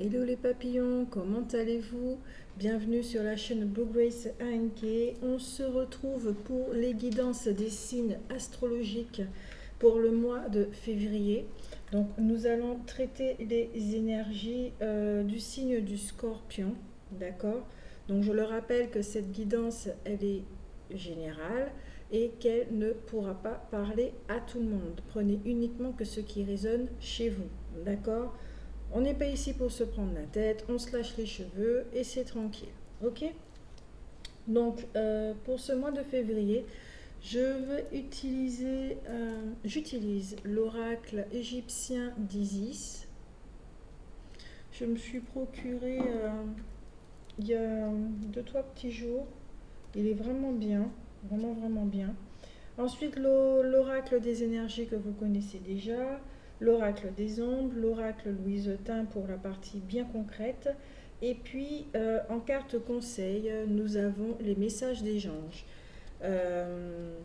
Hello les papillons, comment allez-vous? Bienvenue sur la chaîne Blue Grace ANK. On se retrouve pour les guidances des signes astrologiques pour le mois de février. Donc nous allons traiter les énergies du signe du Scorpion, d'accord? Donc je le rappelle que cette guidance, elle est générale et qu'elle ne pourra pas parler à tout le monde. Prenez uniquement que ce qui résonne chez vous, d'accord? On n'est pas ici pour se prendre la tête, on se lâche les cheveux et c'est tranquille. Ok? Donc, pour ce mois de février, j'utilise l'oracle égyptien d'Isis. Je me suis procuré il y a 2-3 petits jours. Il est vraiment bien, vraiment vraiment bien. Ensuite, l'oracle des énergies que vous connaissez déjà, l'oracle des ombres, l'oracle louisetin pour la partie bien concrète. Et puis, en carte conseil, nous avons les messages des anges. Euh,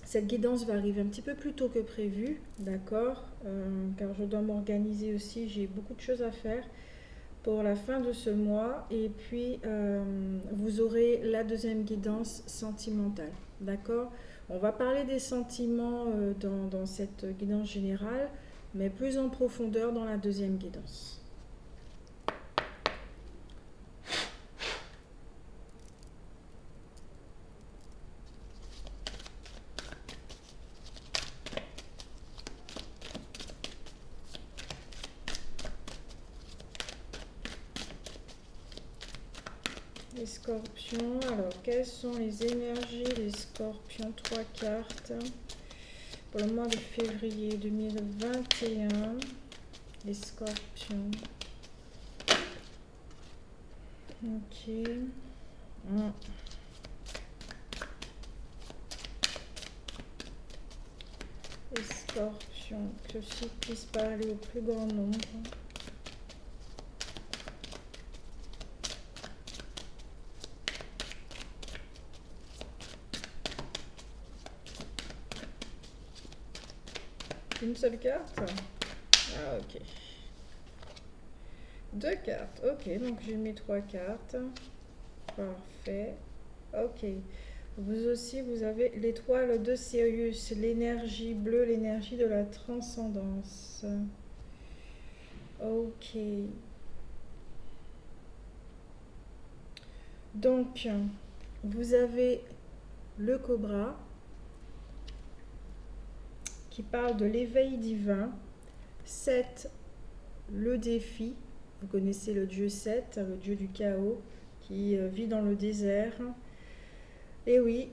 cette guidance va arriver un petit peu plus tôt que prévu, d'accord, car je dois m'organiser aussi, j'ai beaucoup de choses à faire pour la fin de ce mois. Et puis, vous aurez la deuxième guidance sentimentale. D'accord? On va parler des sentiments dans cette guidance générale, mais plus en profondeur dans la deuxième guidance. Les scorpions, alors quelles sont les énergies des scorpions? 3 cartes. Pour le mois de février 2021, les scorpions. Ok. Les scorpions, que ceci puisse parler au plus grand nombre. Une seule carte? Ah, ok. 2 cartes, ok, donc j'ai mis 3 cartes. Parfait. Ok. Vous aussi, vous avez l'étoile de Sirius, l'énergie bleue, l'énergie de la transcendance. Ok. Donc, vous avez le cobra qui parle de l'éveil divin. 7, le défi. Vous connaissez le dieu Seth, le dieu du chaos, qui vit dans le désert. Et oui,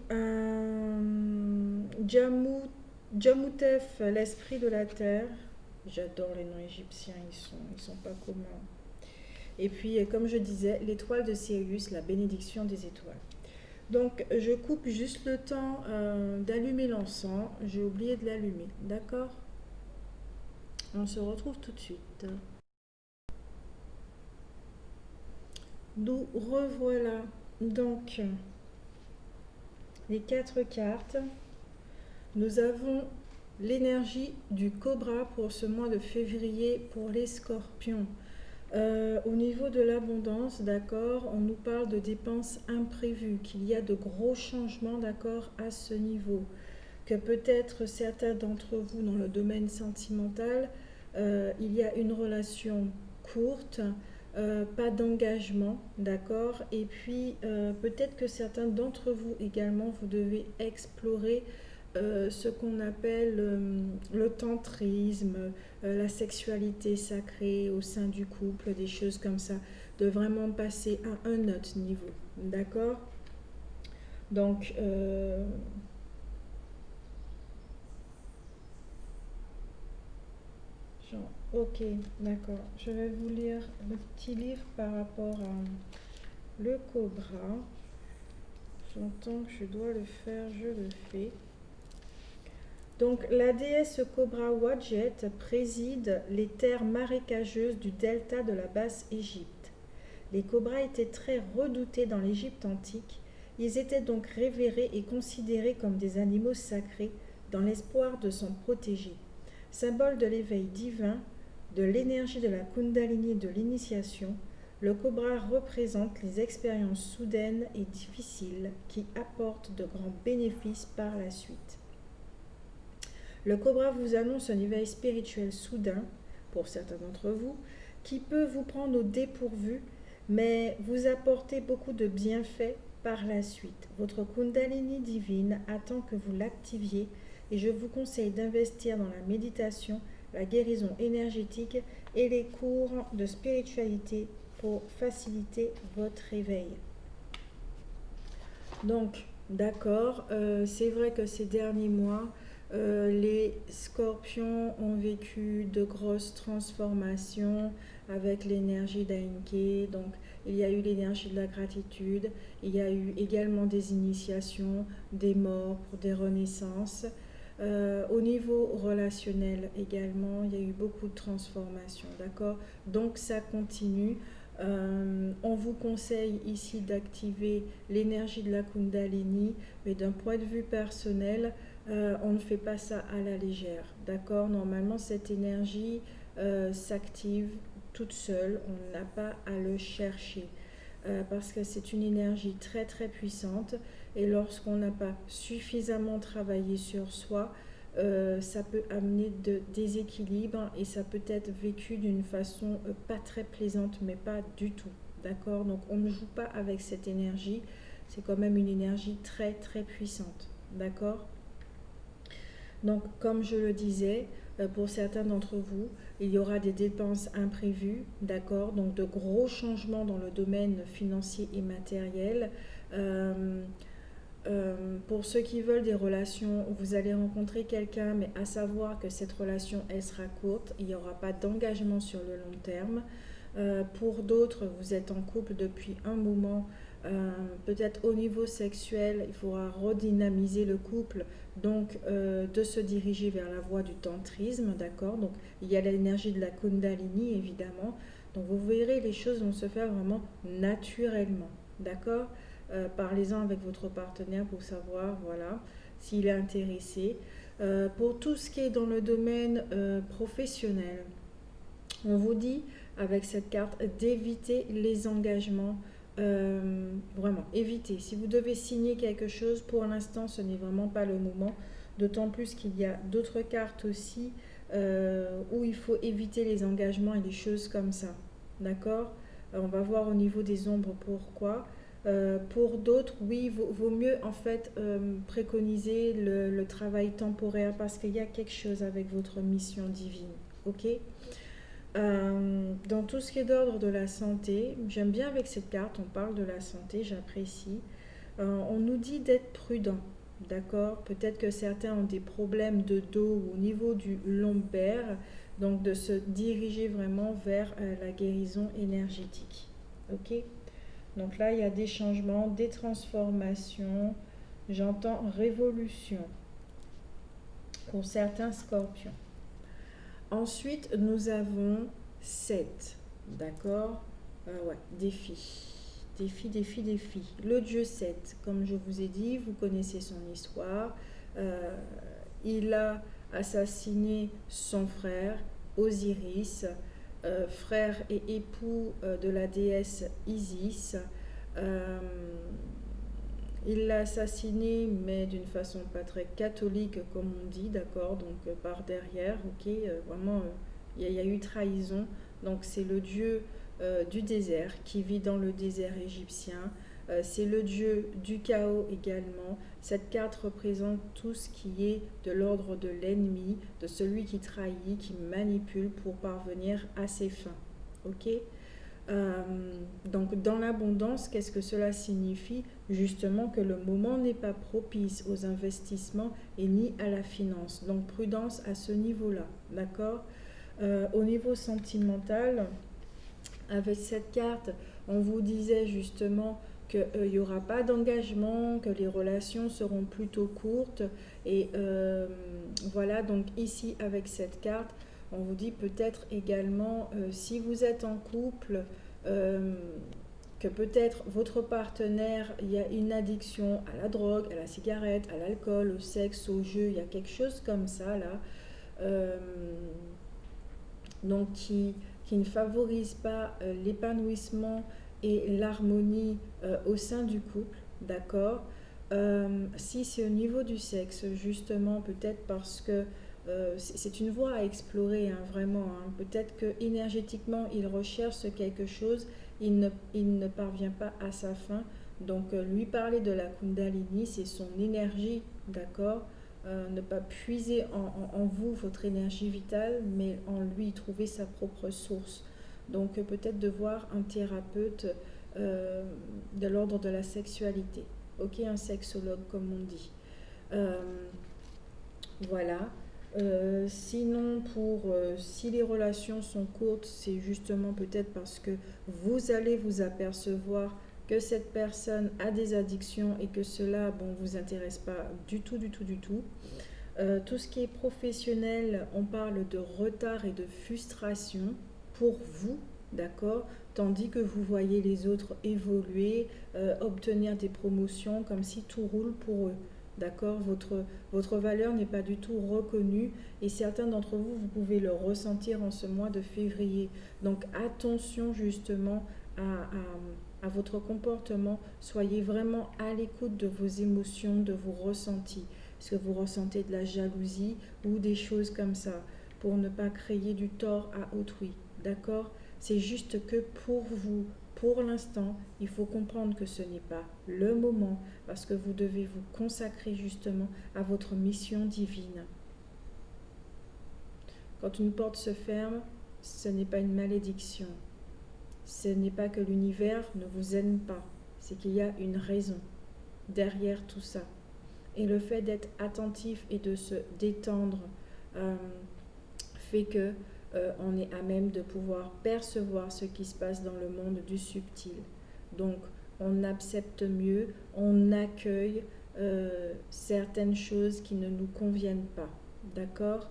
Djamoutef, l'esprit de la terre. J'adore les noms égyptiens, ils sont pas communs. Et puis, comme je disais, l'étoile de Sirius, la bénédiction des étoiles. Donc, je coupe juste le temps d'allumer l'encens. J'ai oublié de l'allumer, d'accord? On se retrouve tout de suite. Nous revoilà. Donc, les 4 cartes. Nous avons l'énergie du cobra pour ce mois de février pour les scorpions. Au niveau de l'abondance, d'accord, on nous parle de dépenses imprévues, qu'il y a de gros changements, d'accord, à ce niveau. Que peut-être certains d'entre vous dans le domaine sentimental, il y a une relation courte, pas d'engagement, d'accord, et puis peut-être que certains d'entre vous également, vous devez explorer ce qu'on appelle le tantrisme, la sexualité sacrée au sein du couple, des choses comme ça, de vraiment passer à un autre niveau, d'accord? Donc, genre, ok, d'accord. Je vais vous lire le petit livre par rapport à le cobra. J'entends que je dois le faire, je le fais. Donc, la déesse Cobra Wadjet préside les terres marécageuses du delta de la Basse-Égypte. Les cobras étaient très redoutés dans l'Égypte antique. Ils étaient donc révérés et considérés comme des animaux sacrés dans l'espoir de s'en protéger. Symbole de l'éveil divin, de l'énergie de la Kundalini et de l'initiation, le cobra représente les expériences soudaines et difficiles qui apportent de grands bénéfices par la suite. Le cobra vous annonce un éveil spirituel soudain, pour certains d'entre vous, qui peut vous prendre au dépourvu, mais vous apporter beaucoup de bienfaits par la suite. Votre Kundalini divine attend que vous l'activiez et je vous conseille d'investir dans la méditation, la guérison énergétique et les cours de spiritualité pour faciliter votre réveil. Donc, d'accord, c'est vrai que ces derniers mois, les scorpions ont vécu de grosses transformations avec l'énergie d'Ainke. Donc, il y a eu l'énergie de la gratitude, il y a eu également des initiations, des morts pour des renaissances. Au niveau relationnel également, il y a eu beaucoup de transformations, d'accord? Donc, ça continue. On vous conseille ici d'activer l'énergie de la Kundalini, mais d'un point de vue personnel, on ne fait pas ça à la légère, d'accord? Normalement, cette énergie s'active toute seule, on n'a pas à le chercher, parce que c'est une énergie très très puissante, et lorsqu'on n'a pas suffisamment travaillé sur soi, ça peut amener de déséquilibre et ça peut être vécu d'une façon pas très plaisante, mais pas du tout, d'accord? Donc on ne joue pas avec cette énergie, c'est quand même une énergie très très puissante, d'accord? Donc comme je le disais, pour certains d'entre vous, il y aura des dépenses imprévues, d'accord? Donc de gros changements dans le domaine financier et matériel. Pour ceux qui veulent des relations, vous allez rencontrer quelqu'un, mais à savoir que cette relation, elle sera courte, il n'y aura pas d'engagement sur le long terme. Pour d'autres, vous êtes en couple depuis un moment, peut-être au niveau sexuel, il faudra redynamiser le couple, donc de se diriger vers la voie du tantrisme, d'accord? Donc il y a l'énergie de la Kundalini, évidemment. Donc vous verrez, les choses vont se faire vraiment naturellement, d'accord? Parlez-en avec votre partenaire pour savoir, voilà, s'il est intéressé. Pour tout ce qui est dans le domaine professionnel, on vous dit avec cette carte d'éviter les engagements. Vraiment, évitez. Si vous devez signer quelque chose, pour l'instant, ce n'est vraiment pas le moment. D'autant plus qu'il y a d'autres cartes aussi où il faut éviter les engagements et les choses comme ça. D'accord? On va voir au niveau des ombres pourquoi. Pour d'autres, oui, vaut mieux en fait préconiser le travail temporaire parce qu'il y a quelque chose avec votre mission divine. Ok? Dans tout ce qui est d'ordre de la santé, j'aime bien avec cette carte, on parle de la santé, j'apprécie. On nous dit d'être prudent, d'accord? Peut-être que certains ont des problèmes de dos au niveau du lombaire, donc de se diriger vraiment vers la guérison énergétique. Ok? Donc là, il y a des changements, des transformations. J'entends révolution pour certains scorpions. Ensuite, nous avons 7. D'accord? Ouais, défi. Défi. Le dieu 7, comme je vous ai dit, vous connaissez son histoire. Il a assassiné son frère, Osiris, frère et époux de la déesse Isis. Il l'a assassiné, mais d'une façon pas très catholique, comme on dit, d'accord, donc par derrière, ok, vraiment, il y a eu trahison. Donc c'est le dieu du désert qui vit dans le désert égyptien. C'est le dieu du chaos également. Cette carte représente tout ce qui est de l'ordre de l'ennemi, de celui qui trahit, qui manipule pour parvenir à ses fins. Ok? Donc dans l'abondance, qu'est-ce que cela signifie? Justement que le moment n'est pas propice aux investissements et ni à la finance. Donc prudence à ce niveau-là, d'accord? Au niveau sentimental, avec cette carte, on vous disait justement qu'il n'y aura pas d'engagement, que les relations seront plutôt courtes. Et voilà, donc ici avec cette carte, on vous dit peut-être également, si vous êtes en couple, que peut-être votre partenaire, il y a une addiction à la drogue, à la cigarette, à l'alcool, au sexe, au jeu, il y a quelque chose comme ça là. donc qui ne favorise pas l'épanouissement et l'harmonie au sein du couple, d'accord. Si c'est au niveau du sexe, justement, peut-être parce que c'est une voie à explorer, hein, vraiment, hein. Peut-être que énergétiquement, il recherche quelque chose, il ne parvient pas à sa fin. Donc, lui parler de la Kundalini, c'est son énergie, d'accord. Ne pas puiser en vous votre énergie vitale, mais en lui trouver sa propre source. Donc, peut-être de voir un thérapeute euh, de l'ordre de la sexualité. Ok, un sexologue comme on dit. Euh, voilà. Sinon, si les relations sont courtes, c'est justement peut-être parce que vous allez vous apercevoir que cette personne a des addictions et que cela, bon, vous intéresse pas du tout, du tout, du tout. Tout ce qui est professionnel, on parle de retard et de frustration pour vous, d'accord. Tandis que vous voyez les autres évoluer, obtenir des promotions comme si tout roule pour eux. D'accord, votre valeur n'est pas du tout reconnue et certains d'entre vous, vous pouvez le ressentir en ce mois de février. Donc attention justement à votre comportement. Soyez vraiment à l'écoute de vos émotions, de vos ressentis. Est-ce que vous ressentez de la jalousie ou des choses comme ça pour ne pas créer du tort à autrui. D'accord. C'est juste que pour vous, pour l'instant, il faut comprendre que ce n'est pas le moment parce que vous devez vous consacrer justement à votre mission divine. Quand une porte se ferme, ce n'est pas une malédiction. Ce n'est pas que l'univers ne vous aime pas. C'est qu'il y a une raison derrière tout ça. Et le fait d'être attentif et de se détendre euh, fait que on est à même de pouvoir percevoir ce qui se passe dans le monde du subtil. Donc, on accepte mieux, on accueille certaines choses qui ne nous conviennent pas. D'accord.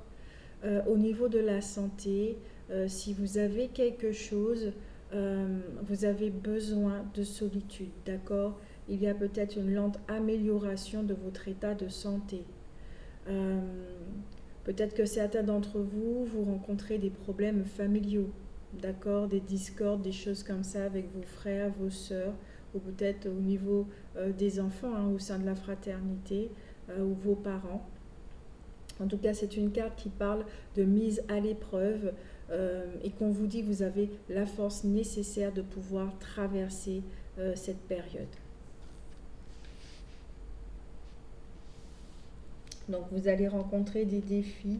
Au niveau de la santé, si vous avez quelque chose, vous avez besoin de solitude. D'accord. Il y a peut-être une lente amélioration de votre état de santé. Euh, Peut-être que certains d'entre vous, vous rencontrez des problèmes familiaux, d'accord, des discordes, des choses comme ça avec vos frères, vos sœurs, ou peut-être au niveau des enfants, hein, au sein de la fraternité, ou vos parents. En tout cas, c'est une carte qui parle de mise à l'épreuve et qu'on vous dit que vous avez la force nécessaire de pouvoir traverser cette période. Donc vous allez rencontrer des défis,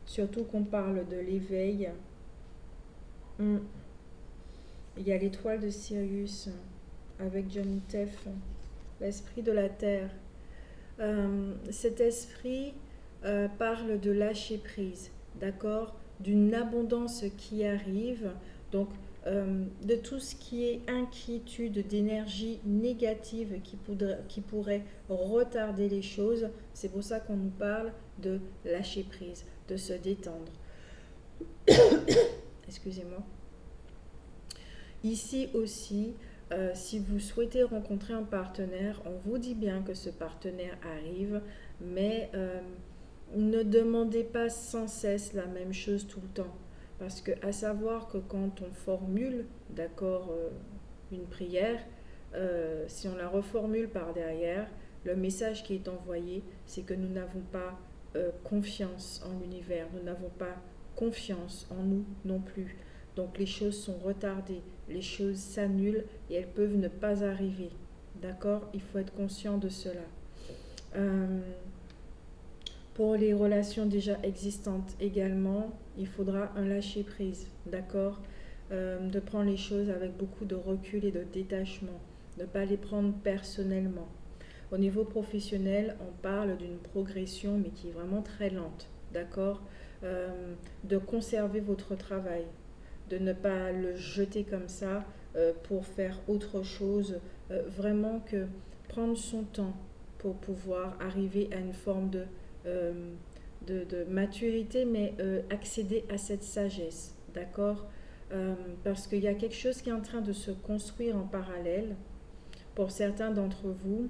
surtout qu'on parle de l'éveil. Hmm. Il y a l'étoile de Sirius avec Johnny Teff, l'esprit de la Terre. Cet esprit parle de lâcher prise, d'accord, d'une abondance qui arrive, donc de tout ce qui est inquiétude, d'énergie négative qui pourrait retarder les choses. C'est pour ça qu'on nous parle de lâcher prise, de se détendre. Excusez-moi. Ici aussi, si vous souhaitez rencontrer un partenaire, on vous dit bien que ce partenaire arrive, mais ne demandez pas sans cesse la même chose tout le temps. Parce que, à savoir que quand on formule, d'accord, une prière, si on la reformule par derrière, le message qui est envoyé, c'est que nous n'avons pas confiance en l'univers, nous n'avons pas confiance en nous non plus. Donc les choses sont retardées, les choses s'annulent et elles peuvent ne pas arriver. D'accord. Il faut être conscient de cela. Euh, pour les relations déjà existantes également, il faudra un lâcher-prise. D'accord. De prendre les choses avec beaucoup de recul et de détachement. Ne pas les prendre personnellement. Au niveau professionnel, on parle d'une progression, mais qui est vraiment très lente. D'accord. De conserver votre travail, de ne pas le jeter comme ça pour faire autre chose. Vraiment que prendre son temps pour pouvoir arriver à une forme euh, de maturité, mais accéder à cette sagesse. D'accord. Parce qu'il y a quelque chose qui est en train de se construire en parallèle pour certains d'entre vous.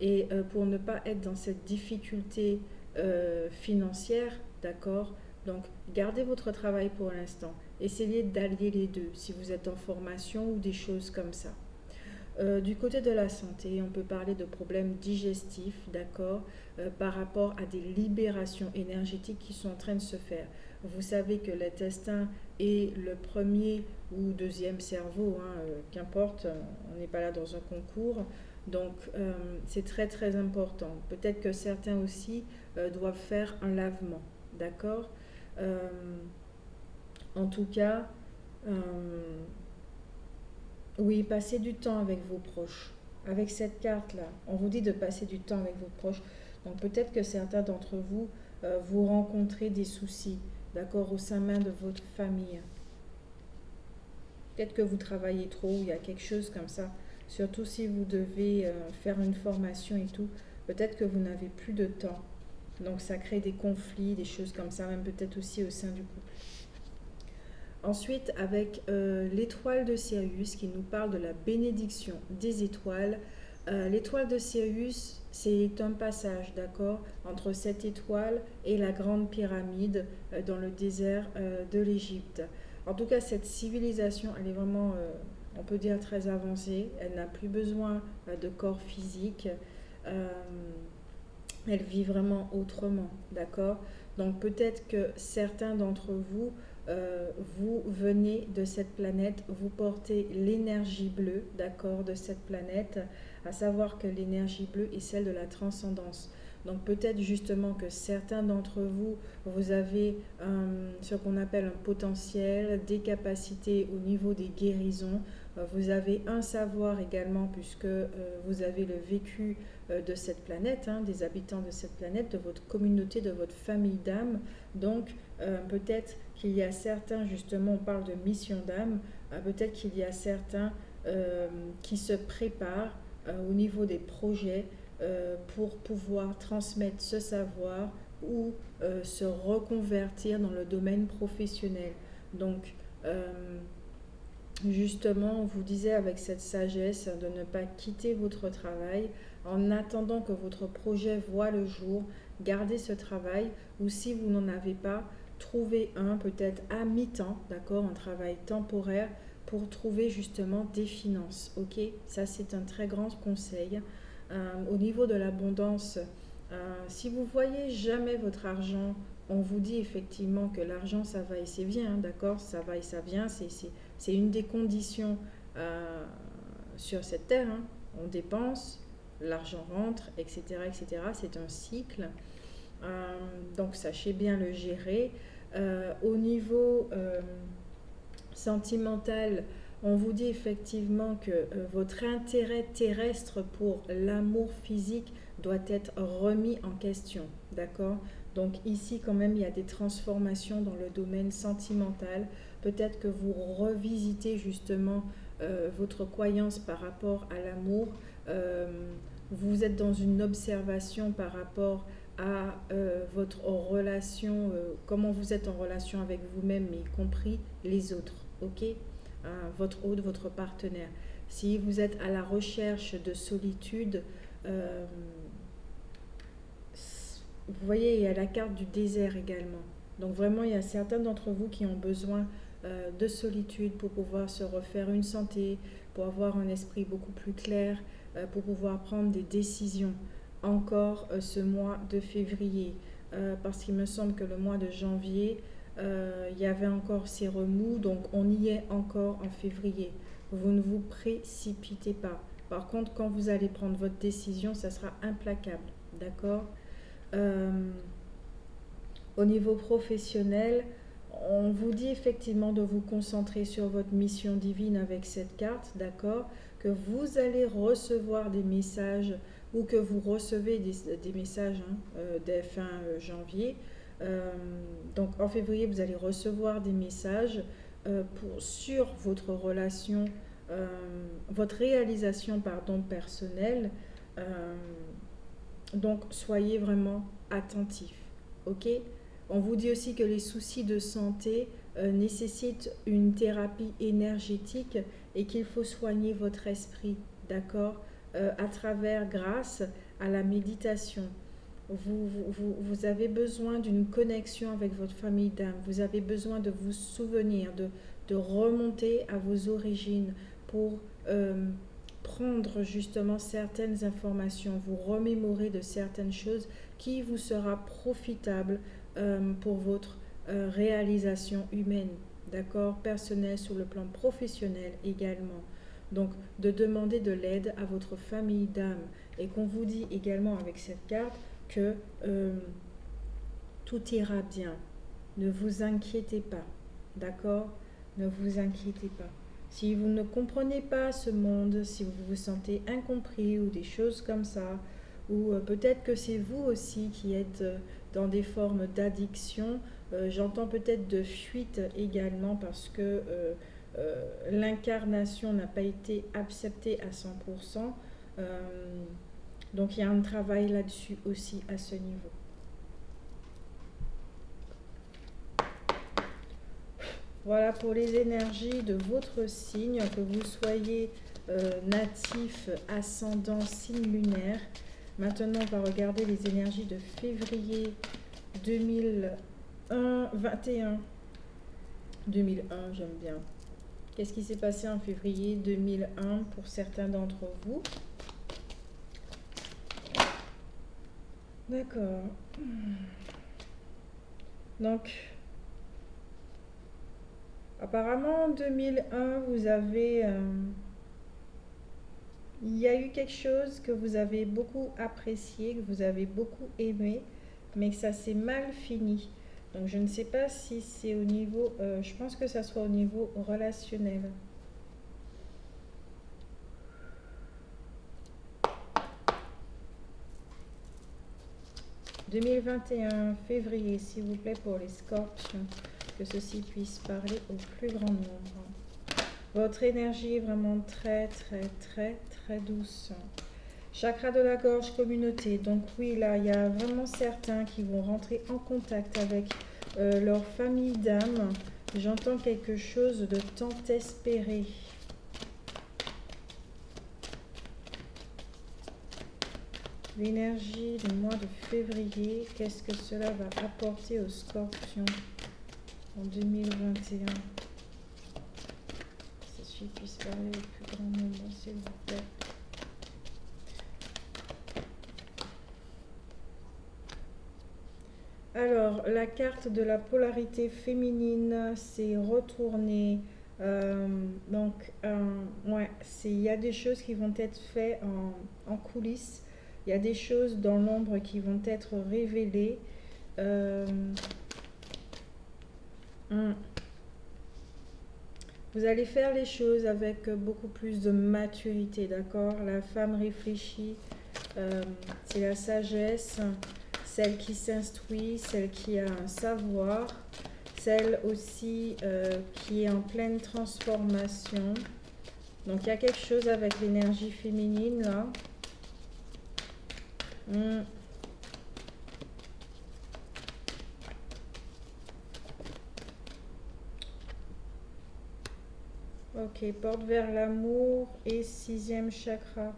Et pour ne pas être dans cette difficulté financière, d'accord. Donc, gardez votre travail pour l'instant. essayez d'allier les deux si vous êtes en formation ou des choses comme ça. Du côté de la santé, on peut parler de problèmes digestifs, d'accord, par rapport à des libérations énergétiques qui sont en train de se faire. Vous savez que l'intestin est le premier ou deuxième cerveau, hein, qu'importe, on n'est pas là dans un concours. Donc, c'est très très important. Peut-être que certains aussi doivent faire un lavement, d'accord. Euh, En tout cas, euh, oui, passez du temps avec vos proches. Avec cette carte-là, on vous dit de passer du temps avec vos proches. Donc peut-être que certains d'entre vous, vous rencontrez des soucis, d'accord, au sein même de votre famille. Peut-être que vous travaillez trop, il y a quelque chose comme ça. Surtout si vous devez faire une formation et tout, peut-être que vous n'avez plus de temps. Donc ça crée des conflits, des choses comme ça, même peut-être aussi au sein du couple. Ensuite, avec l'étoile de Sirius qui nous parle de la bénédiction des étoiles. L'étoile de Sirius, c'est un passage, d'accord, entre cette étoile et la grande pyramide dans le désert de l'Égypte. En tout cas, cette civilisation, elle est vraiment, on peut dire, très avancée. Elle n'a plus besoin de corps physique. Euh, Elle vit vraiment autrement, d'accord. Donc peut-être que certains d'entre vous, vous venez de cette planète, vous portez l'énergie bleue, d'accord, de cette planète, à savoir que l'énergie bleue est celle de la transcendance. Donc peut-être justement que certains d'entre vous, vous avez ce qu'on appelle un potentiel, des capacités au niveau des guérisons. Vous avez un savoir également puisque vous avez le vécu de cette planète, hein, des habitants de cette planète, de votre communauté, de votre famille d'âme. Donc peut-être qu'il y a certains, justement, on parle de mission d'âme, peut-être qu'il y a certains qui se préparent au niveau des projets pour pouvoir transmettre ce savoir ou se reconvertir dans le domaine professionnel. Donc, justement, on vous disait avec cette sagesse de ne pas quitter votre travail en attendant que votre projet voie le jour. Gardez ce travail ou si vous n'en avez pas, trouvez un peut-être à mi-temps, d'accord, un travail temporaire pour trouver justement des finances. Ok, ça c'est un très grand conseil. Au niveau de l'abondance, si vous voyez jamais votre argent, on vous dit effectivement que l'argent ça va et c'est vient, hein, d'accord, ça va et ça vient, c'est une des conditions sur cette terre, hein. On dépense, l'argent rentre, etc., etc. C'est un cycle. Donc sachez bien le gérer. Au niveau sentimental, on vous dit effectivement que votre intérêt terrestre pour l'amour physique doit être remis en question, d'accord. Donc ici quand même il y a des transformations dans le domaine sentimental. Peut-être que vous revisitez justement votre croyance par rapport à l'amour. Euh, vous êtes dans une observation par rapport à votre relation, comment vous êtes en relation avec vous-même, mais y compris les autres, ok, votre hôte, votre partenaire. Si vous êtes à la recherche de solitude, euh, vous voyez, il y a la carte du désert également. Donc vraiment, il y a certains d'entre vous qui ont besoin de solitude pour pouvoir se refaire une santé, pour avoir un esprit beaucoup plus clair, pour pouvoir prendre des décisions. Encore ce mois de février, parce qu'il me semble que le mois de janvier, il y avait encore ces remous, donc on y est encore en février. Vous ne vous précipitez pas. Par contre, quand vous allez prendre votre décision, ça sera implacable, d'accord. euh, Au niveau professionnel, on vous dit effectivement de vous concentrer sur votre mission divine avec cette carte, d'accord, que vous allez recevoir des messages ou que vous recevez des messages hein, dès fin janvier. Euh, donc en février, vous allez recevoir des messages sur votre relation, euh, votre réalisation pardon, personnelle. Euh, donc soyez vraiment attentifs, ok. On vous dit aussi que les soucis de santé nécessitent une thérapie énergétique et qu'il faut soigner votre esprit, d'accord, à travers, grâce à la méditation. vous avez besoin d'une connexion avec votre famille d'âme. Vous avez besoin de vous souvenir, de remonter à vos origines pour prendre justement certaines informations, vous remémorer de certaines choses qui vous sera profitable pour votre réalisation humaine, d'accord, personnelle sur le plan professionnel également. Donc, de demander de l'aide à votre famille d'âme et qu'on vous dit également avec cette carte que tout ira bien. Ne vous inquiétez pas, d'accord? Ne vous inquiétez pas. Si vous ne comprenez pas ce monde, si vous vous sentez incompris ou des choses comme ça, ou peut-être que c'est vous aussi qui êtes dans des formes d'addiction, j'entends peut-être de fuite également parce que l'incarnation n'a pas été acceptée à 100%. Euh, donc il y a un travail là-dessus aussi à ce niveau. Voilà pour les énergies de votre signe, que vous soyez natif, ascendant, signe lunaire. Maintenant, on va regarder les énergies de février 2021. 2001, j'aime bien. Qu'est-ce qui s'est passé en février 2001 pour certains d'entre vous? D'accord. Donc, apparemment, en 2001, vous avez... il y a eu quelque chose que vous avez beaucoup apprécié, que vous avez beaucoup aimé, mais que ça s'est mal fini. Donc, je ne sais pas si c'est au niveau... je pense que ça soit au niveau relationnel. « 2021, février, s'il vous plaît, pour les scorpions, que ceci puisse parler au plus grand nombre. Votre énergie est vraiment très, très, très, très douce. Chakra de la gorge, communauté. Donc oui, là, il y a vraiment certains qui vont rentrer en contact avec leur famille d'âme. J'entends quelque chose de tant espéré. L'énergie du mois de février, qu'est-ce que cela va apporter aux scorpions en 2021? Ceci puisse parler au plus grand nombre, s'il vous plaît. Alors, la carte de la polarité féminine s'est retournée. Ouais, il y a des choses qui vont être faites en coulisses. Il y a des choses dans l'ombre qui vont être révélées. Euh, Vous allez faire les choses avec beaucoup plus de maturité, d'accord? La femme réfléchit, c'est la sagesse, celle qui s'instruit, celle qui a un savoir, celle aussi qui est en pleine transformation. Donc il y a quelque chose avec l'énergie féminine là. Ok, porte vers l'amour et sixième chakra.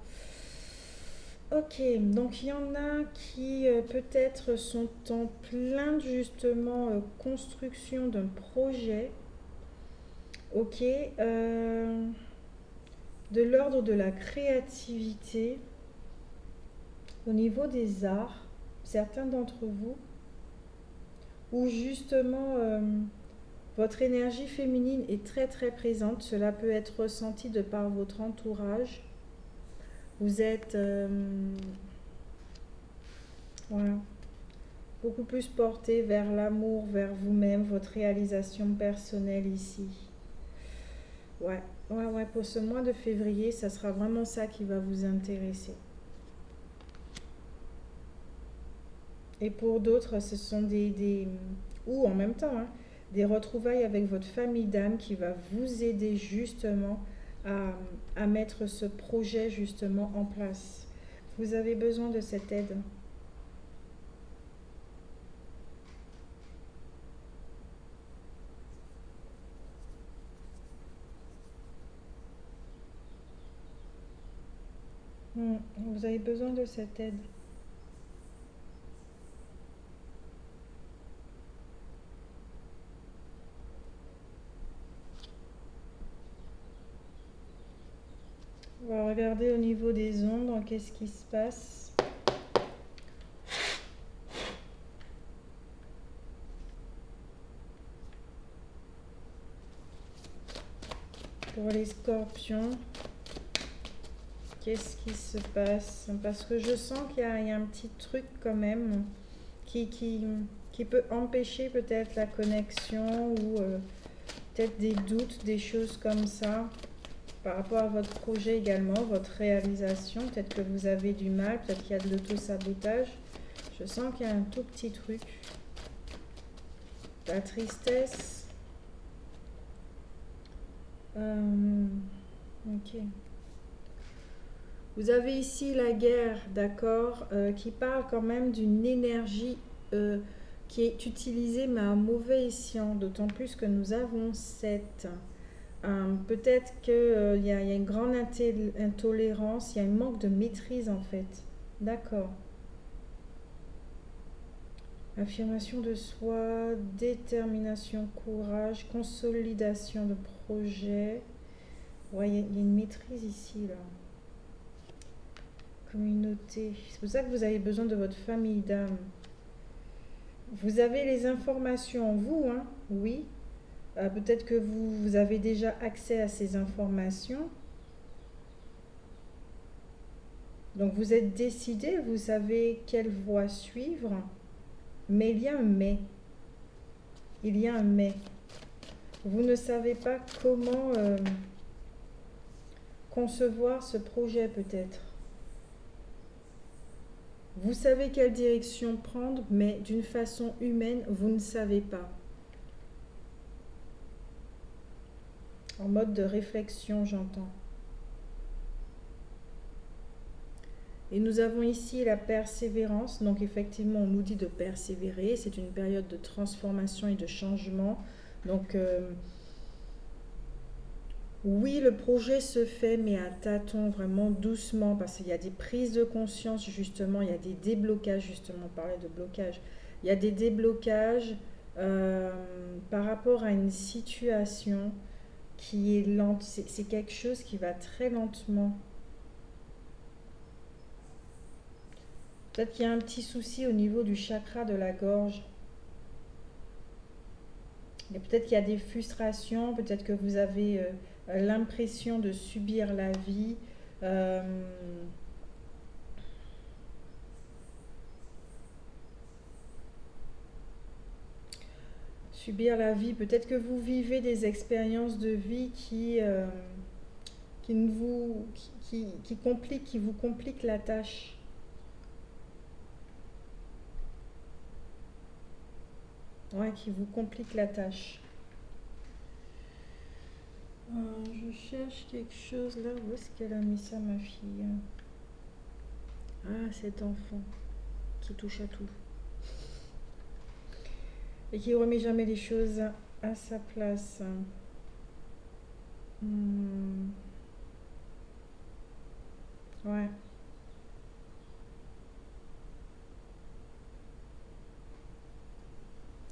Ok, donc il y en a qui peut-être sont en plein justement construction d'un projet. Ok, de l'ordre de la créativité au niveau des arts, certains d'entre vous, où justement votre énergie féminine est très très présente. Cela peut être ressenti de par votre entourage. Vous êtes voilà, beaucoup plus porté vers l'amour, vers vous-même, votre réalisation personnelle ici. Ouais, pour ce mois de février, ça sera vraiment ça qui va vous intéresser. Et pour d'autres, ce sont ou en même temps, hein, des retrouvailles avec votre famille d'âme qui va vous aider justement à mettre ce projet justement en place. Vous avez besoin de cette aide. Vous avez besoin de cette aide. On va regarder au niveau des ombres, qu'est-ce qui se passe. Pour les scorpions, qu'est-ce qui se passe? Parce que je sens qu'il y a un petit truc quand même qui peut empêcher peut-être la connexion ou peut-être des doutes, des choses comme ça. Par rapport à votre projet également, votre réalisation, peut-être que vous avez du mal, peut-être qu'il y a de l'auto-sabotage. Je sens qu'il y a un tout petit truc. La tristesse. Ok. Vous avez ici la guerre, d'accord, qui parle quand même d'une énergie qui est utilisée mais à mauvais escient, d'autant plus que nous avons 7. Peut-être qu'il y a une grande intolérance, il y a un manque de maîtrise en fait. D'accord. Affirmation de soi, détermination, courage, consolidation de projet. Ouais, il y a une maîtrise ici là. Communauté. C'est pour ça que vous avez besoin de votre famille d'âme. Vous avez les informations en vous, hein? Oui. Peut-être que vous avez déjà accès à ces informations. Donc vous êtes décidé, vous savez quelle voie suivre. Mais il y a un mais. Il y a un mais. Vous ne savez pas comment concevoir ce projet peut-être. Vous savez quelle direction prendre, mais d'une façon humaine, vous ne savez pas. En mode de réflexion, j'entends. Et nous avons ici la persévérance. Donc effectivement, on nous dit de persévérer. C'est une période de transformation et de changement. Donc oui, le projet se fait, mais à tâtons, vraiment doucement, parce qu'il y a des prises de conscience, justement, il y a des déblocages, justement, on parlait de blocage. Il y a des déblocages par rapport à une situation qui est lente. C'est quelque chose qui va très lentement. Peut-être qu'il y a un petit souci au niveau du chakra de la gorge. Et peut-être qu'il y a des frustrations, peut-être que vous avez l'impression de subir la vie. Euh, Subir la vie, peut-être que vous vivez des expériences de vie qui ne vous qui compliquent, qui vous compliquent la tâche. Ouais, qui vous compliquent la tâche. Je cherche quelque chose là. Où est-ce qu'elle a mis ça, ma fille? Ah, cet enfant qui touche à tout. Et qui remet jamais les choses à sa place. Hmm. Ouais.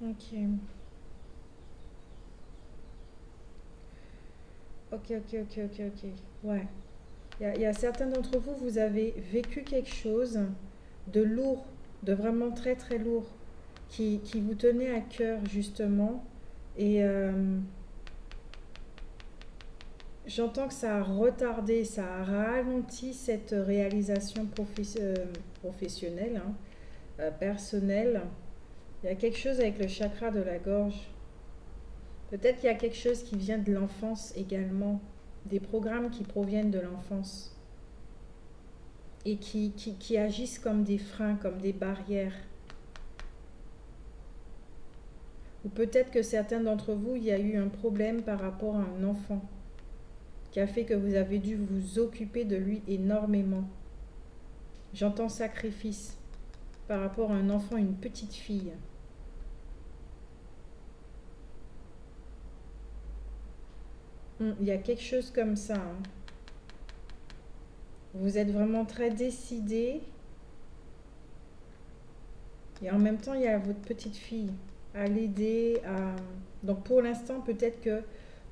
Ok. Ok, ok, ok, ok, ok. Ouais. Il y a certains d'entre vous, vous avez vécu quelque chose de lourd, de vraiment très très lourd, qui vous tenait à cœur justement. Et j'entends que ça a retardé, ça a ralenti cette réalisation professionnelle, hein, personnelle. Il y a quelque chose avec le chakra de la gorge. Peut-être qu'il y a quelque chose qui vient de l'enfance également, des programmes qui proviennent de l'enfance et qui agissent comme des freins, comme des barrières. Ou peut-être que certains d'entre vous, il y a eu un problème par rapport à un enfant qui a fait que vous avez dû vous occuper de lui énormément. J'entends sacrifice par rapport à un enfant, une petite fille. Il y a quelque chose comme ça, hein. Vous êtes vraiment très décidé. Et en même temps, il y a votre petite fille à l'aider. Donc pour l'instant, peut-être que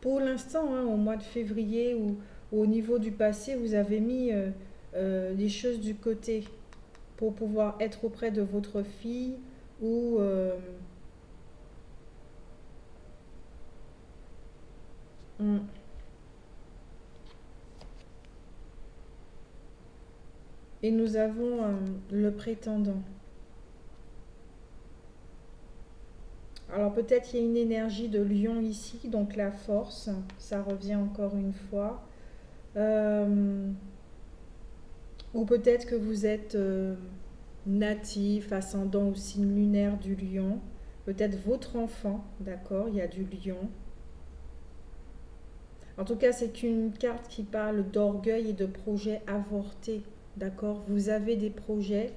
pour l'instant, hein, au mois de février Au niveau du passé, vous avez mis des choses du côté pour pouvoir être auprès de votre fille ou hmm. Et nous avons le prétendant. Alors peut-être il y a une énergie de lion ici, donc la force, ça revient encore une fois. Euh, ou peut-être que vous êtes natif, ascendant au signe lunaire du lion. Peut-être votre enfant, d'accord, il y a du lion. En tout cas, c'est une carte qui parle d'orgueil et de projets avortés, d'accord. Vous avez des projets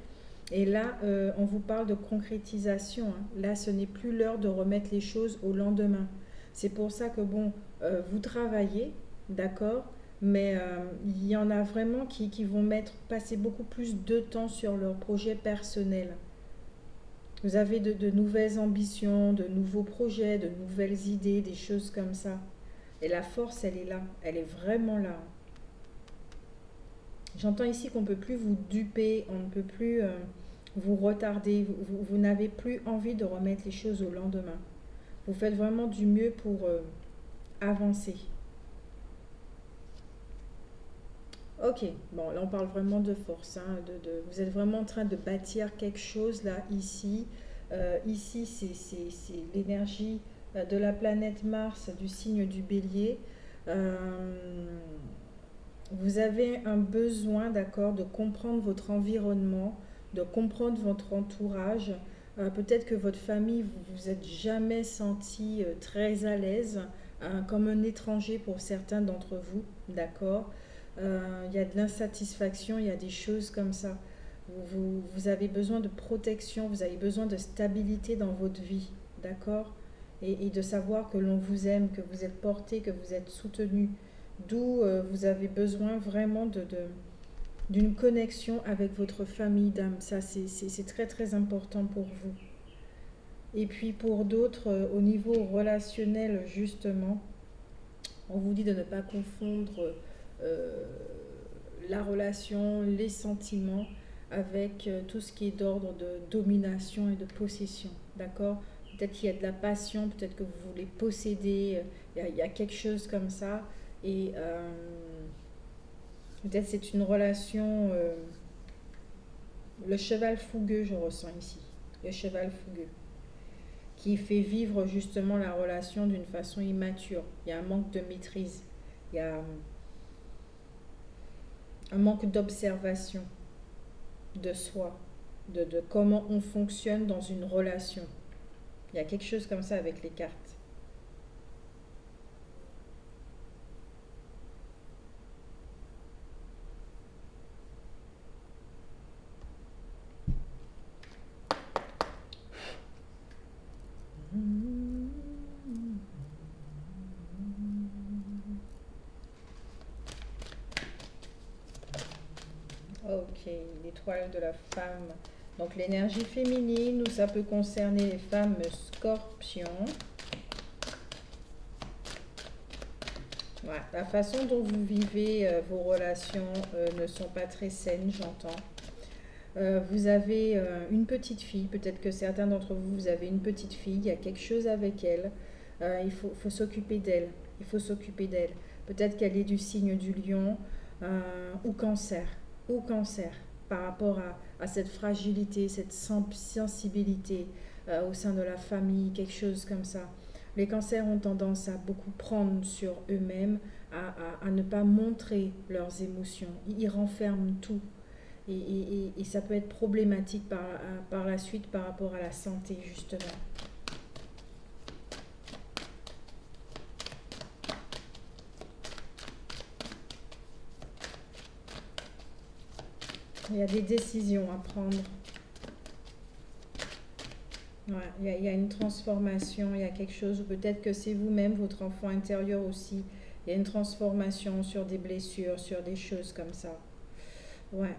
et là, on vous parle de concrétisation, hein. Là, ce n'est plus l'heure de remettre les choses au lendemain. C'est pour ça que, bon, vous travaillez, d'accord, mais il y en a vraiment qui vont passer beaucoup plus de temps sur leurs projets personnels. Vous avez de nouvelles ambitions, de nouveaux projets, de nouvelles idées, des choses comme ça. Et la force, elle est là, elle est vraiment là. J'entends ici qu'on ne peut plus vous duper, on ne peut plus vous retarder, vous n'avez plus envie de remettre les choses au lendemain. Vous faites vraiment du mieux pour avancer. Ok, bon, là on parle vraiment de force, hein, vous êtes vraiment en train de bâtir quelque chose là, ici. Ici, c'est l'énergie de la planète Mars, du signe du bélier. Euh, Vous avez un besoin, d'accord, de comprendre votre environnement, de comprendre votre entourage. Peut-être que votre famille, vous vous êtes jamais senti très à l'aise, hein, comme un étranger pour certains d'entre vous, d'accord. Il y a de l'insatisfaction, il y a des choses comme ça. Vous avez besoin de protection, vous avez besoin de stabilité dans votre vie, d'accord, et de savoir que l'on vous aime, que vous êtes porté, que vous êtes soutenu. D'où vous avez besoin vraiment d'une connexion avec votre famille d'âme. Ça, c'est très très important pour vous. Et puis pour d'autres, au niveau relationnel, justement, on vous dit de ne pas confondre euh, la relation, les sentiments avec tout ce qui est d'ordre de domination et de possession. D'accord. Peut-être qu'il y a de la passion, peut-être que vous voulez posséder, il y a quelque chose comme ça. Et peut-être c'est une relation, le cheval fougueux, je ressens ici. Le cheval fougueux, qui fait vivre justement la relation d'une façon immature. Il y a un manque de maîtrise. Il y a un manque d'observation de soi, de comment on fonctionne dans une relation. Il y a quelque chose comme ça avec les cartes. Ok, l'étoile de la femme. Donc l'énergie féminine, où ça peut concerner les femmes scorpions. Ouais, la façon dont vous vivez vos relations ne sont pas très saines, j'entends. Vous avez une petite fille, peut-être que certains d'entre vous, vous avez une petite fille, il y a quelque chose avec elle. Il faut s'occuper d'elle. Il faut s'occuper d'elle. Peut-être qu'elle est du signe du lion ou cancer. Ou cancer par rapport à cette fragilité, cette sensibilité au sein de la famille, quelque chose comme ça. Les cancers ont tendance à beaucoup prendre sur eux-mêmes, à ne pas montrer leurs émotions. Ils renferment tout. Et ça peut être problématique par la suite par rapport à la santé, justement. Il y a des décisions à prendre. Ouais, il y a une transformation, il y a quelque chose, ou peut-être que c'est vous-même, votre enfant intérieur aussi. Il y a une transformation sur des blessures, sur des choses comme ça. Ouais.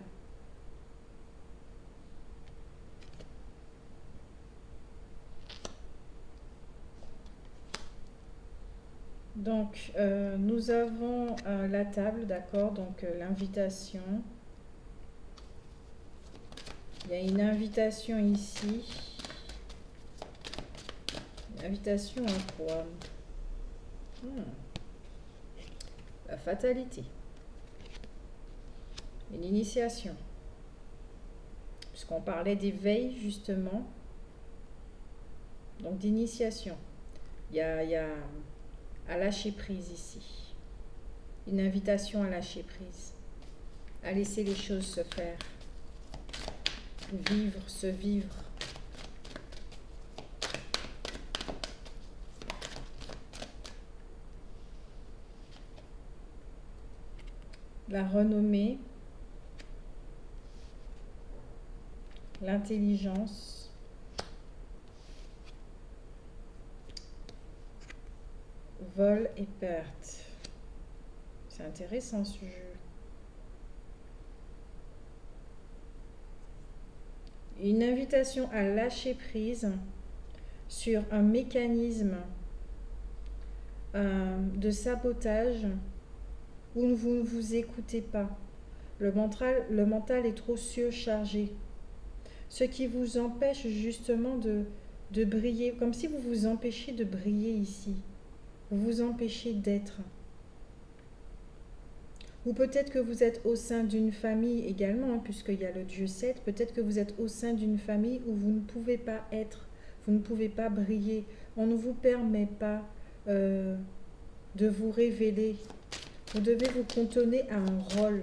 Donc, nous avons la table, d'accord, donc l'invitation. Il y a une invitation ici. Une invitation à quoi? La fatalité. Une initiation. Puisqu'on parlait d'éveil, justement. Donc, d'initiation. Il y a à lâcher prise ici. Une invitation à lâcher prise. À laisser les choses se faire. Vivre, se vivre. La renommée. L'intelligence. Vol et perte. C'est intéressant ce jeu. Une invitation à lâcher prise sur un mécanisme de sabotage où vous ne vous écoutez pas. Le mental est trop surchargé. Ce qui vous empêche justement de briller, comme si vous vous empêchiez de briller ici. Vous vous empêchez d'être. Ou peut-être que vous êtes au sein d'une famille également, hein, puisqu'il y a le Dieu 7, peut-être que vous êtes au sein d'une famille où vous ne pouvez pas être, vous ne pouvez pas briller. On ne vous permet pas de vous révéler. Vous devez vous cantonner à un rôle.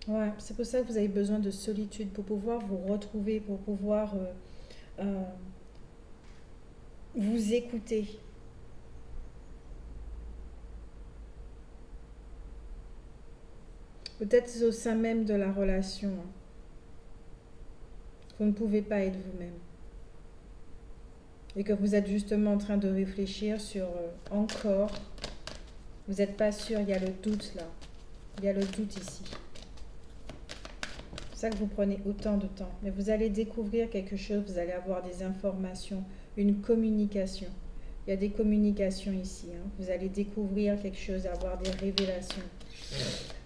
Ouais, c'est pour ça que vous avez besoin de solitude, pour pouvoir vous retrouver, pour pouvoir euh, vous écouter. Peut-être au sein même de la relation, hein. Vous ne pouvez pas être vous-même. Et que vous êtes justement en train de réfléchir sur encore. Vous n'êtes pas sûr, il y a le doute là. Il y a le doute ici. C'est ça que vous prenez autant de temps. Mais vous allez découvrir quelque chose, vous allez avoir des informations, une communication. Il y a des communications ici, hein. Vous allez découvrir quelque chose, avoir des révélations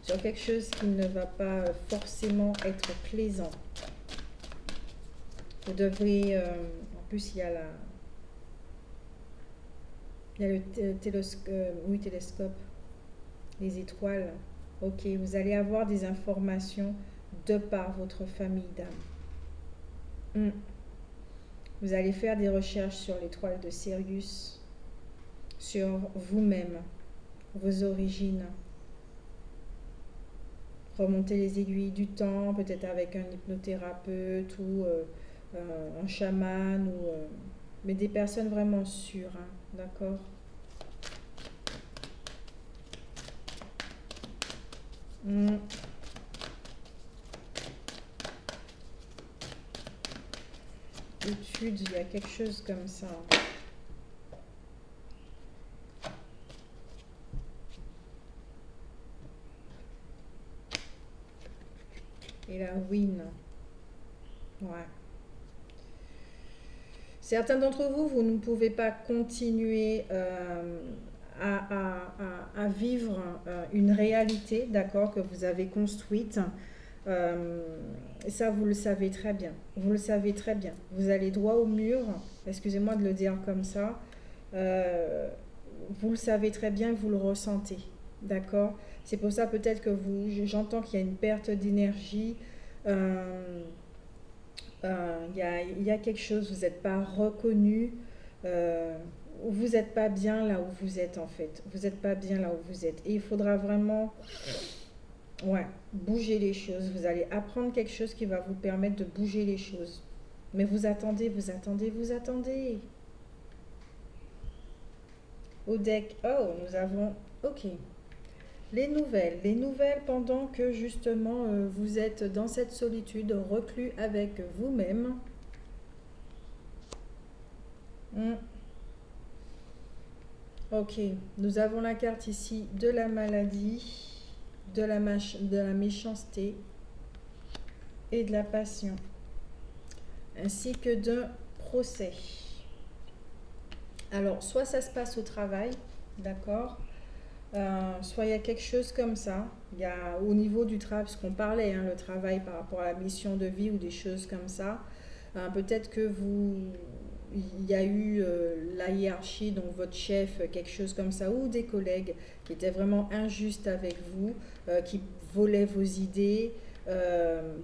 sur quelque chose qui ne va pas forcément être plaisant. Vous devrez... en plus, il y a le télescope, les étoiles. Ok, vous allez avoir des informations de par votre famille d'âme. Vous allez faire des recherches sur l'étoile de Sirius, sur vous-même, vos origines. Remonter les aiguilles du temps, peut-être avec un hypnothérapeute ou un chaman, mais des personnes vraiment sûres, hein, d'accord? Études, il y a quelque chose comme ça. Et la win. Ouais. Certains d'entre vous, vous ne pouvez pas continuer à vivre une réalité, d'accord, que vous avez construite. Ça, vous le savez très bien. Vous le savez très bien. Vous allez droit au mur, excusez-moi de le dire comme ça. Vous le savez très bien, vous le ressentez, d'accord? C'est pour ça peut-être que j'entends qu'il y a une perte d'énergie. Il y a quelque chose, vous n'êtes pas reconnu, vous n'êtes pas bien là où vous êtes en fait. Vous n'êtes pas bien là où vous êtes. Et il faudra vraiment bouger les choses. Vous allez apprendre quelque chose qui va vous permettre de bouger les choses. Mais vous attendez, vous attendez, vous attendez. Au deck, oh, nous avons, ok, les nouvelles pendant que justement vous êtes dans cette solitude, reclus avec vous-même. Ok, nous avons la carte ici de la maladie, de la méchanceté et de la passion, ainsi que d'un procès. Alors, soit ça se passe au travail, d'accord, soit il y a quelque chose comme ça. Il y a au niveau du travail, parce qu'on parlait, hein, le travail par rapport à la mission de vie ou des choses comme ça. Peut-être que il y a eu la hiérarchie, donc votre chef, quelque chose comme ça, ou des collègues qui étaient vraiment injustes avec vous, qui volaient vos idées,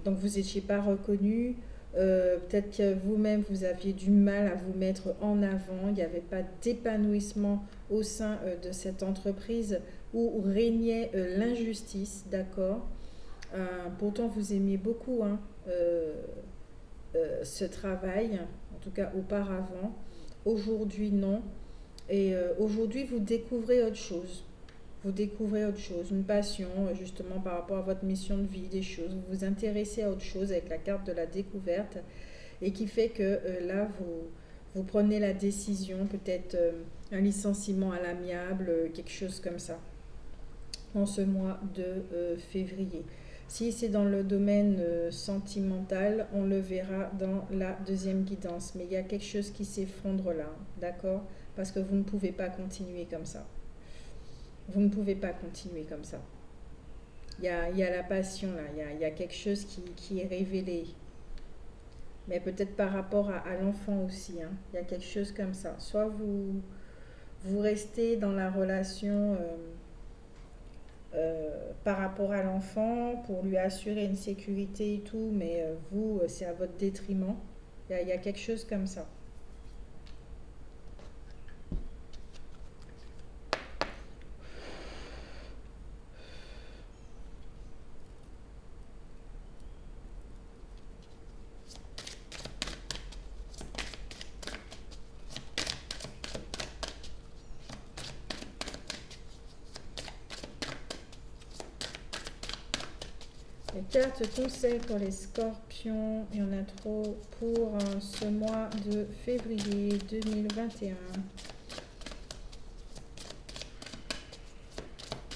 donc vous n'étiez pas reconnu. Peut-être que vous-même, vous aviez du mal à vous mettre en avant, il n'y avait pas d'épanouissement au sein de cette entreprise où régnait l'injustice, d'accord. Pourtant, vous aimiez beaucoup, hein, ce travail, en tout cas auparavant. Aujourd'hui, non. Et aujourd'hui, vous découvrez autre chose. Vous découvrez autre chose, une passion justement par rapport à votre mission de vie, des choses. Vous vous intéressez à autre chose avec la carte de la découverte et qui fait que là, vous prenez la décision, peut-être un licenciement à l'amiable, quelque chose comme ça, en ce mois de février. Si c'est dans le domaine sentimental, on le verra dans la deuxième guidance. Mais il y a quelque chose qui s'effondre là, d'accord? Parce que vous ne pouvez pas continuer comme ça. Vous ne pouvez pas continuer comme ça. Il y a la passion là, il y a quelque chose qui est révélé. Mais peut-être par rapport à l'enfant aussi, hein. Il y a quelque chose comme ça. Soit vous restez dans la relation par rapport à l'enfant pour lui assurer une sécurité et tout, mais vous, c'est à votre détriment. Il y a quelque chose comme ça. Les cartes conseils pour les scorpions, il y en a trop pour ce mois de février 2021.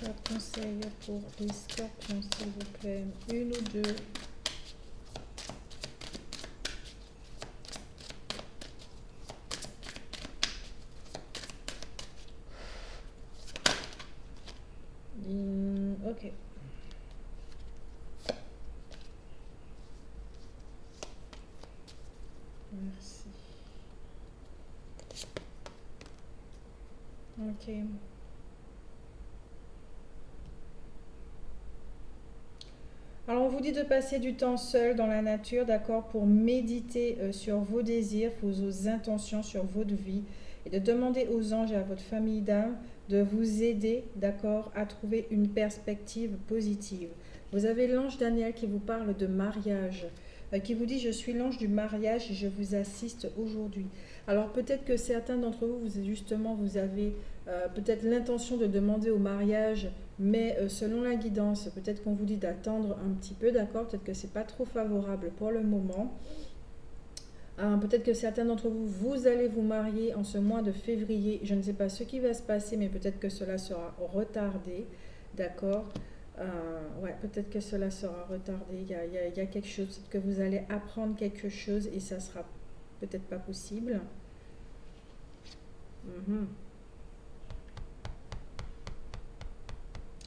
Cartes conseils pour les scorpions, s'il vous plaît. Une ou deux. Ok. Merci. Ok. Alors on vous dit de passer du temps seul dans la nature, d'accord, pour méditer sur vos désirs, vos intentions, sur votre vie, et de demander aux anges et à votre famille d'âme de vous aider, d'accord, à trouver une perspective positive. Vous avez l'ange Daniel qui vous parle de mariage, qui vous dit: je suis l'ange du mariage et je vous assiste aujourd'hui. Alors peut-être que certains d'entre vous, justement, vous avez peut-être l'intention de demander au mariage, mais selon la guidance, peut-être qu'on vous dit d'attendre un petit peu, d'accord? Peut-être que c'est pas trop favorable pour le moment. Peut-être que certains d'entre vous, vous allez vous marier en ce mois de février. Je ne sais pas ce qui va se passer, mais peut-être que cela sera retardé, d'accord? Ouais, peut-être que cela sera retardé. Il y a quelque chose, peut-être que vous allez apprendre quelque chose et ça sera peut-être pas possible. Mhm.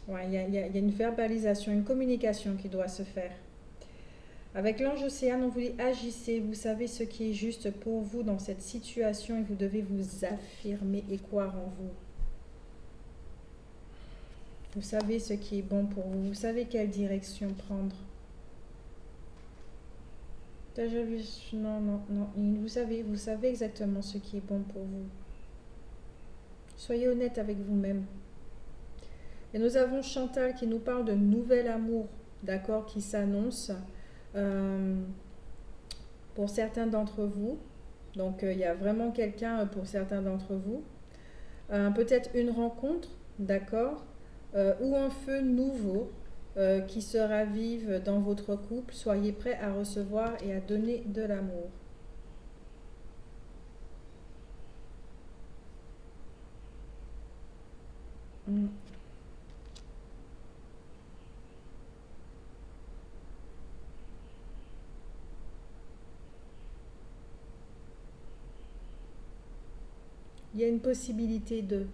Ouais, il y a une verbalisation, une communication qui doit se faire. Avec l'ange Océane, on vous dit: agissez, vous savez ce qui est juste pour vous dans cette situation et vous devez vous affirmer et croire en vous. Vous savez ce qui est bon pour vous, vous savez quelle direction prendre. Non, non, non, vous savez exactement ce qui est bon pour vous. Soyez honnête avec vous-même. Et nous avons Chantal qui nous parle de nouvel amour, d'accord, qui s'annonce pour certains d'entre vous. Donc il y a vraiment quelqu'un pour certains d'entre vous. Peut-être une rencontre, d'accord, ou un feu nouveau qui se ravive dans votre couple. Soyez prêts à recevoir et à donner de l'amour. Mm. Il y a une possibilité de,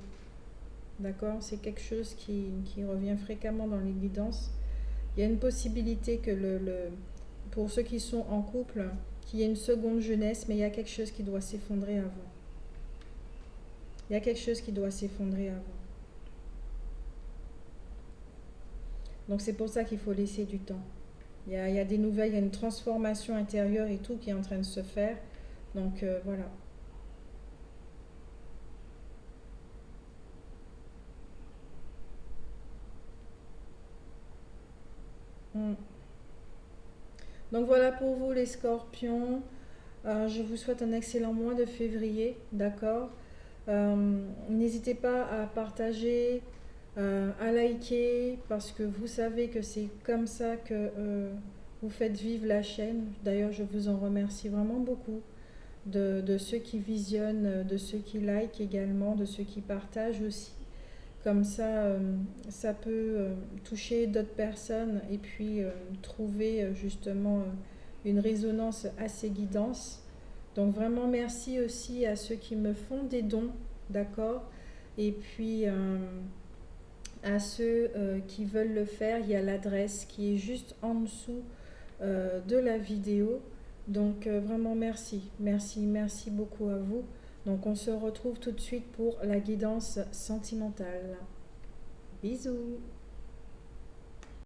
d'accord? C'est quelque chose qui revient fréquemment dans les guidances. Il y a une possibilité que pour ceux qui sont en couple, qu'il y ait une seconde jeunesse, mais il y a quelque chose qui doit s'effondrer avant. Il y a quelque chose qui doit s'effondrer avant. Donc c'est pour ça qu'il faut laisser du temps. Il y a des nouvelles, il y a une transformation intérieure et tout qui est en train de se faire. Donc voilà. Mm. Donc voilà pour vous les scorpions. Je vous souhaite un excellent mois de février, d'accord? N'hésitez pas à partager, à liker, parce que vous savez que c'est comme ça que vous faites vivre la chaîne. D'ailleurs, je vous en remercie vraiment beaucoup de ceux qui visionnent, de ceux qui likent également, de ceux qui partagent aussi. Comme ça peut toucher d'autres personnes et puis trouver justement une résonance à ces guidances. Donc vraiment merci aussi à ceux qui me font des dons, d'accord? Et puis à ceux qui veulent le faire, il y a l'adresse qui est juste en dessous de la vidéo. Donc vraiment merci, merci, merci beaucoup à vous. Donc on se retrouve tout de suite pour la guidance sentimentale. Bisous.